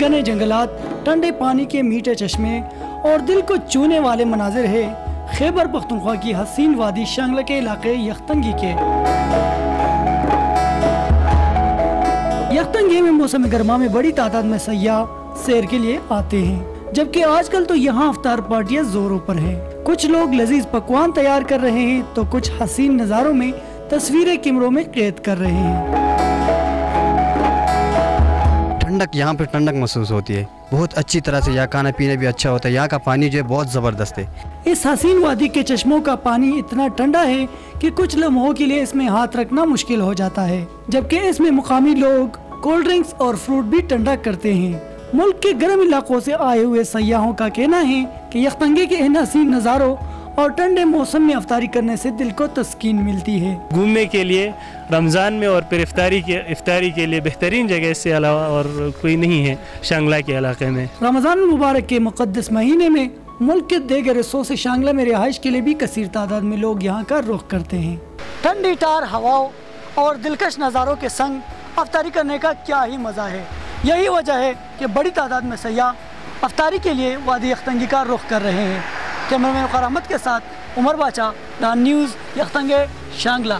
घने जंगलात, ठंडे पानी के मीठे चश्मे और दिल को छूने वाले मनाजिर है खैबर पख्तूनख्वा की हसीन वादी शांगला के इलाके यख्तंगी के। यख्तंगी में मौसम गर्मा में बड़ी तादाद में सयाह सैर के लिए आते हैं, जबकि आजकल तो यहाँ अफ्तार पार्टियाँ जोरों पर है। कुछ लोग लजीज पकवान तैयार कर रहे हैं तो कुछ हसीन नज़ारों में तस्वीरें कैमरों में कैद कर रहे हैं। ठंडक, यहाँ पे ठंडक महसूस होती है बहुत अच्छी तरह से। यहाँ खाना पीना भी अच्छा होता है। यहाँ का पानी जो है बहुत ज़बरदस्त है। इस हसीन वादी के चश्मों का पानी इतना ठंडा है कि कुछ लम्हों के लिए इसमें हाथ रखना मुश्किल हो जाता है, जबकि इसमें मुकामी लोग कोल्ड ड्रिंक्स और फ्रूट भी ठंडा करते हैं। मुल्क के गर्म इलाकों से आए हुए सयाहों का कहना है कि यख्तंगी के इन हसीन नज़ारों और ठंडे मौसम में अफ्तारी करने से दिल को तस्कीन मिलती है। घूमने के लिए रमज़ान में और फिर इफ्तारी के लिए बेहतरीन जगह इससे अलावा और कोई नहीं है शांगला के इलाके में। रमज़ान मुबारक के मुक़द्दस महीने में मुल्क के देगर हिस्सों से शांगला में रिहाइश के लिए भी कसीर तादाद में लोग यहाँ का रुख करते हैं। ठंडी टार हवाओं और दिलकश नज़ारों के संग अफ्तारी करने का क्या ही मज़ा है। यही वजह है कि बड़ी तादाद में सयाह अफ्तारी के लिए वादी यख्तंगी का रुख कर रहे हैं। कैमरामैन वक़ार अहमद के साथ उमर बाचा, द न्यूज़, यख्तंगे, शांगला।